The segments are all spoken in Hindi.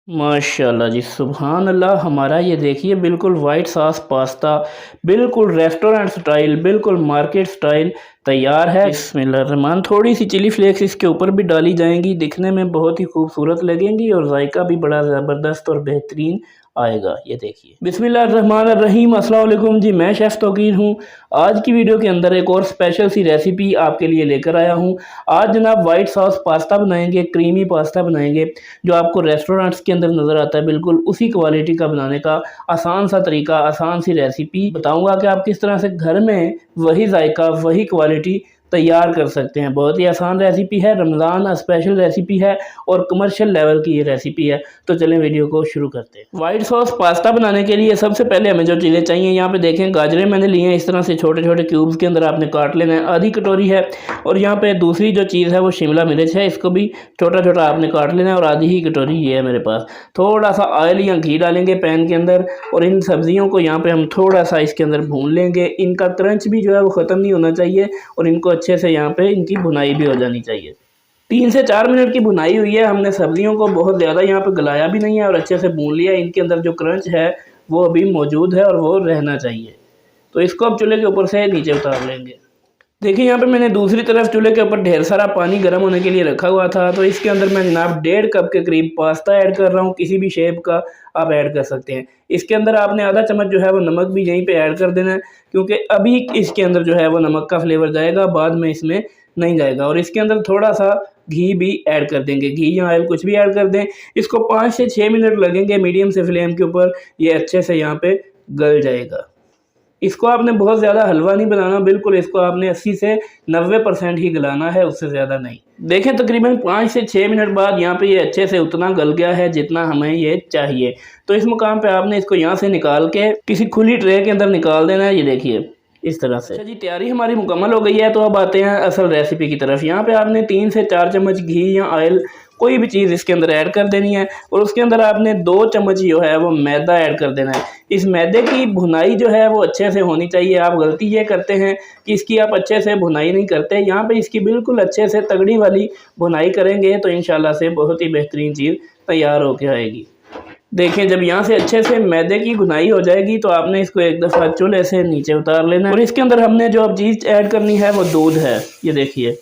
माशाल्लाह जी, सुभान अल्लाह। हमारा ये देखिए बिल्कुल वाइट सॉस पास्ता, बिल्कुल रेस्टोरेंट स्टाइल, बिल्कुल मार्केट स्टाइल तैयार है। बिस्मिल्लाहिर्रहमान। थोड़ी सी चिली फ्लेक्स इसके ऊपर भी डाली जाएंगी, दिखने में बहुत ही खूबसूरत लगेंगी और जायका भी बड़ा ज़बरदस्त और बेहतरीन आएगा। ये देखिए, बिस्मिल्लाहिर्रहमानिर्रहीम। अस्सलाम वालेकुम जी, मैं शेफ़ तौकीर हूँ। आज की वीडियो के अंदर एक और स्पेशल सी रेसिपी आपके लिए लेकर आया हूँ। आज जनाब वाइट सॉस पास्ता बनाएंगे, क्रीमी पास्ता बनाएंगे, जो आपको रेस्टोरेंट्स के अंदर नज़र आता है, बिल्कुल उसी क्वालिटी का बनाने का आसान सा तरीका, आसान सी रेसिपी बताऊंगा कि आप किस तरह से घर में वही जायका, वही क्वालिटी तैयार कर सकते हैं। बहुत ही आसान रेसिपी है, रमज़ान स्पेशल रेसिपी है और कमर्शियल लेवल की ये रेसिपी है। तो चलें वीडियो को शुरू करते हैं। वाइट सॉस पास्ता बनाने के लिए सबसे पहले हमें जो चीज़ें चाहिए, यहाँ पे देखें गाजरें मैंने ली हैं, इस तरह से छोटे छोटे क्यूब्स के अंदर आपने काट लेना है। आधी कटोरी है। और यहाँ पे दूसरी जो चीज़ है वो शिमला मिर्च है, इसको भी छोटा छोटा आपने काट लेना है और आधी ही कटोरी ये है मेरे पास। थोड़ा सा ऑयल या घी डालेंगे पैन के अंदर और इन सब्जियों को यहाँ पे हम थोड़ा सा इसके अंदर भून लेंगे। इनका क्रंच भी जो है वो ख़त्म नहीं होना चाहिए और इनको अच्छे से यहाँ पे इनकी भुनाई भी हो जानी चाहिए। 3 से 4 मिनट की भुनाई हुई है। हमने सब्जियों को बहुत ज़्यादा यहाँ पे गलाया भी नहीं है और अच्छे से भून लिया। इनके अंदर जो क्रंच है वो अभी मौजूद है और वो रहना चाहिए। तो इसको अब चूल्हे के ऊपर से नीचे उतार लेंगे। देखिए, यहाँ पे मैंने दूसरी तरफ चूल्हे के ऊपर ढेर सारा पानी गर्म होने के लिए रखा हुआ था। तो इसके अंदर मैं जनाब 1.5 कप के करीब पास्ता ऐड कर रहा हूँ। किसी भी शेप का आप ऐड कर सकते हैं। इसके अंदर आपने आधा चम्मच जो है वो नमक भी यहीं पे ऐड कर देना है, क्योंकि अभी इसके अंदर जो है वो नमक का फ्लेवर जाएगा, बाद में इसमें नहीं जाएगा। और इसके अंदर थोड़ा सा घी भी ऐड कर देंगे, घी या ऑयल कुछ भी ऐड कर दें। इसको 5 से 6 मिनट लगेंगे मीडियम से फ्लेम के ऊपर, ये अच्छे से यहाँ पे गल जाएगा। इसको आपने बहुत ज़्यादा हलवा नहीं बनाना, बिल्कुल इसको आपने 80 से 90% ही गलाना है, उससे ज़्यादा नहीं। देखें तकरीबन 5 से 6 मिनट बाद यहाँ पे ये अच्छे से उतना गल गया है जितना हमें ये चाहिए। तो इस मुकाम पे आपने इसको यहाँ से निकाल के किसी खुली ट्रे के अंदर निकाल देना है। ये देखिए इस तरह से। अच्छा जी, तैयारी हमारी मुकम्मल हो गई है। तो अब आते हैं असल रेसिपी की तरफ। यहाँ पे आपने 3 से 4 चम्मच घी या ऑयल कोई भी चीज़ इसके अंदर ऐड कर देनी है और उसके अंदर आपने 2 चम्मच जो है वो मैदा ऐड कर देना है। इस मैदे की भुनाई जो है वो अच्छे से होनी चाहिए। आप गलती ये करते हैं कि इसकी आप अच्छे से भुनाई नहीं करते। यहाँ पे इसकी बिल्कुल अच्छे से तगड़ी वाली भुनाई करेंगे तो इंशाल्लाह से बहुत ही बेहतरीन चीज़ तैयार होकर आएगी। देखें, जब यहाँ से अच्छे से मैदे की भुनाई हो जाएगी तो आपने इसको एक दफ़ा चूल्हे से नीचे उतार लेना है। और इसके अंदर हमने जो अब चीज़ ऐड करनी है वो दूध है। ये देखिए,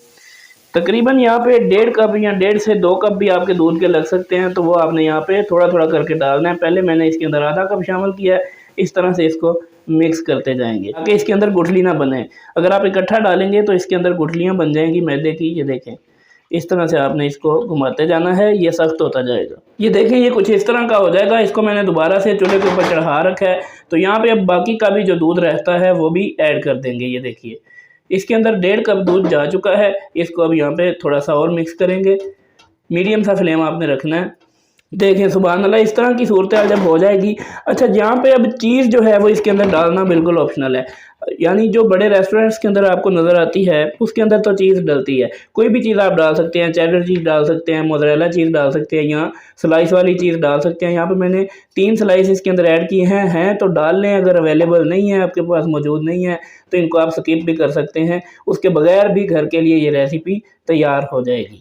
तकरीबन यहाँ पे 1.5 कप या 1.5 से 2 कप भी आपके दूध के लग सकते हैं। तो वो आपने यहाँ पे थोड़ा थोड़ा करके डालना है। पहले मैंने इसके अंदर आधा कप शामिल किया है। इस तरह से इसको मिक्स करते जाएंगे ताकि इसके अंदर गुठली ना बने। अगर आप इकट्ठा डालेंगे तो इसके अंदर गुठलियाँ बन जाएंगी मैदे की। ये देखें, इस तरह से आपने इसको घुमाते जाना है, ये सख्त होता जाएगा। ये देखें, ये कुछ इस तरह का हो जाएगा। इसको मैंने दोबारा से चूल्हे के ऊपर चढ़ा रखा है। तो यहाँ पे अब बाकी का भी जो दूध रहता है वो भी ऐड कर देंगे। ये देखिए, इसके अंदर 1.5 कप दूध जा चुका है। इसको अब यहाँ पे थोड़ा सा और मिक्स करेंगे। मीडियम सा फ्लेम आपने रखना है। देखें, सुभान अल्लाह, इस तरह की सूरत जब हो जाएगी। अच्छा, यहाँ पे अब चीज़ जो है वो इसके अंदर डालना बिल्कुल ऑप्शनल है। यानी जो बड़े रेस्टोरेंट्स के अंदर आपको नज़र आती है उसके अंदर तो चीज़ डलती है। कोई भी चीज़ आप डाल सकते हैं, चेडर चीज़ डाल सकते हैं, मोज़रेला चीज़ डाल सकते हैं, या स्लाइस वाली चीज़ डाल सकते हैं। यहाँ पे मैंने 3 स्लाइस इसके अंदर ऐड किए हैं तो डाल लें। अगर अवेलेबल नहीं है, आपके पास मौजूद नहीं है, तो इनको आप स्किप भी कर सकते हैं। उसके बगैर भी घर के लिए ये रेसिपी तैयार हो जाएगी।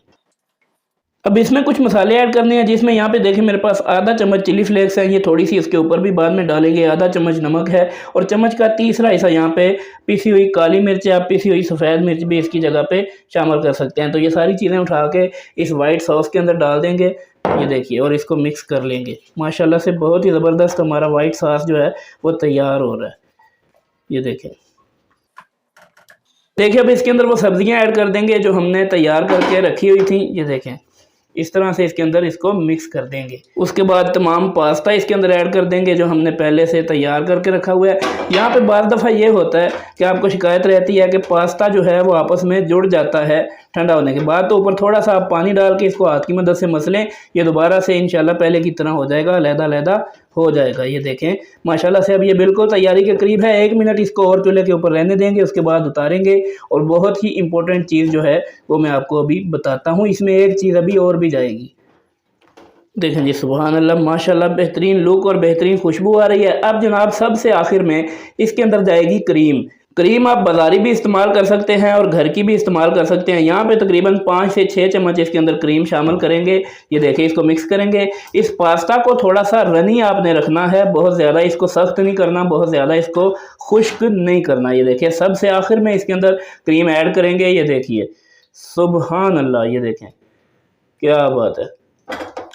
अब इसमें कुछ मसाले ऐड करने हैं, जिसमें यहाँ पे देखें मेरे पास आधा चम्मच चिली फ्लेक्स है। ये थोड़ी सी इसके ऊपर भी बाद में डालेंगे। आधा चम्मच नमक है और चम्मच का तीसरा हिस्सा यहाँ पे पिसी हुई काली मिर्च या पिसी हुई सफ़ेद मिर्च भी इसकी जगह पे शामिल कर सकते हैं। तो ये सारी चीज़ें उठा के इस वाइट सॉस के अंदर डाल देंगे। ये देखिए, और इसको मिक्स कर लेंगे। माशाल्लाह से बहुत ही ज़बरदस्त हमारा वाइट सॉस जो है वो तैयार हो रहा है। ये देखें, अब इसके अंदर वो सब्जियां ऐड कर देंगे जो हमने तैयार करके रखी हुई थी। ये देखें, इस तरह से इसके अंदर इसको मिक्स कर देंगे। उसके बाद तमाम पास्ता इसके अंदर ऐड कर देंगे जो हमने पहले से तैयार करके रखा हुआ है। यहाँ पे बार दफ़ा ये होता है कि आपको शिकायत रहती है कि पास्ता जो है वो आपस में जुड़ जाता है ठंडा होने के बाद। तो ऊपर थोड़ा सा आप पानी डाल के इसको हाथ की मदद से मसलें, ये दोबारा से इंशाल्लाह पहले की तरह हो जाएगा, अलग-अलग हो जाएगा। ये देखें, माशाल्लाह से अब ये बिल्कुल तैयारी के करीब है। 1 मिनट इसको और चूल्हे के ऊपर रहने देंगे, उसके बाद उतारेंगे। और बहुत ही इंपॉर्टेंट चीज़ जो है वो मैं आपको अभी बताता हूँ। इसमें एक चीज़ अभी और भी जाएगी। देखें जी, सुभान अल्लाह, माशाल्लाह, बेहतरीन लुक और बेहतरीन खुशबू आ रही है। अब जनाब सबसे आखिर में इसके अंदर जाएगी क्रीम। क्रीम आप बाज़ारी भी इस्तेमाल कर सकते हैं और घर की भी इस्तेमाल कर सकते हैं। यहाँ पे तकरीबन 5 से 6 चम्मच इसके अंदर क्रीम शामिल करेंगे। ये देखिए, इसको मिक्स करेंगे। इस पास्ता को थोड़ा सा रनी आपने रखना है, बहुत ज़्यादा इसको सख्त नहीं करना, बहुत ज़्यादा इसको खुश्क नहीं करना। ये देखिए, सबसे आखिर में इसके अंदर क्रीम ऐड करेंगे। ये देखिए, सुबहान अल्लाह, ये देखें क्या बात है।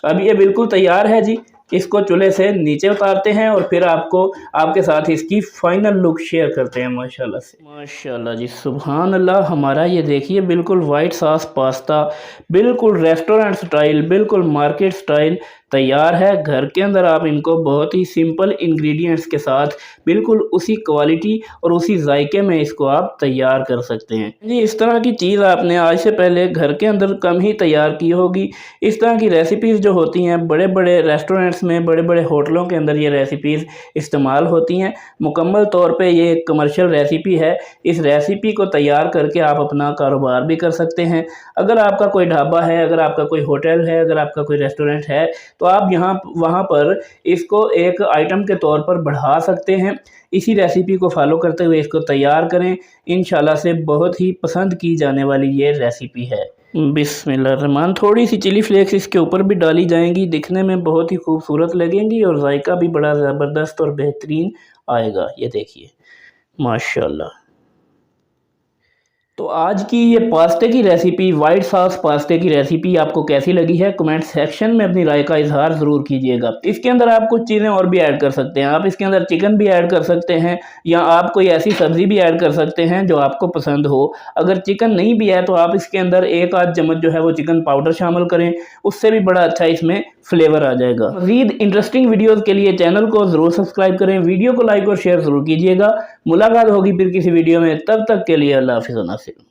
अब ये बिल्कुल तैयार है जी। इसको चूल्हे से नीचे उतारते हैं और फिर आपको आपके साथ इसकी फाइनल लुक शेयर करते हैं। माशाल्लाह से माशाल्लाह जी, सुभान अल्लाह। हमारा ये देखिए बिल्कुल वाइट सॉस पास्ता, बिल्कुल रेस्टोरेंट स्टाइल, बिल्कुल मार्केट स्टाइल तैयार है। घर के अंदर आप इनको बहुत ही सिंपल इंग्रेडिएंट्स के साथ बिल्कुल उसी क्वालिटी और उसी जायके में इसको आप तैयार कर सकते हैं जी। इस तरह की चीज़ आपने आज से पहले घर के अंदर कम ही तैयार की होगी। इस तरह की रेसिपीज़ जो होती हैं बड़े बड़े रेस्टोरेंट्स में, बड़े बड़े होटलों के अंदर ये रेसिपीज़ इस्तेमाल होती हैं। मुकम्मल तौर पे ये एक कमर्शियल रेसिपी है। इस रेसिपी को तैयार करके आप अपना कारोबार भी कर सकते हैं। अगर आपका कोई ढाबा है, अगर आपका कोई होटल है, अगर आपका कोई रेस्टोरेंट है, तो आप यहाँ वहाँ पर इसको एक आइटम के तौर पर बढ़ा सकते हैं। इसी रेसिपी को फॉलो करते हुए इसको तैयार करें। इंशाल्लाह से बहुत ही पसंद की जाने वाली ये रेसिपी है। बिस्मिल्लाहिर्रहमान। थोड़ी सी चिली फ्लेक्स इसके ऊपर भी डाली जाएंगी, दिखने में बहुत ही खूबसूरत लगेंगी और जायका भी बड़ा ज़बरदस्त और बेहतरीन आएगा। ये देखिए माशाल्लाह। तो आज की ये पास्ते की रेसिपी, वाइट सॉस पास्ते की रेसिपी आपको कैसी लगी है, कमेंट सेक्शन में अपनी राय का इजहार ज़रूर कीजिएगा। इसके अंदर आप कुछ चीज़ें और भी ऐड कर सकते हैं। आप इसके अंदर चिकन भी ऐड कर सकते हैं या आप कोई ऐसी सब्ज़ी भी ऐड कर सकते हैं जो आपको पसंद हो। अगर चिकन नहीं भी है तो आप इसके अंदर एक आध चम्मच जो है वो चिकन पाउडर शामिल करें, उससे भी बड़ा अच्छा इसमें फ्लेवर आ जाएगा। मज़ीद इंटरेस्टिंग वीडियोज़ के लिए चैनल को ज़रूर सब्सक्राइब करें, वीडियो को लाइक और शेयर ज़रूर कीजिएगा। मुलाकात होगी फिर किसी वीडियो में, तब तक के लिए अल्लाह हाफ़िज़।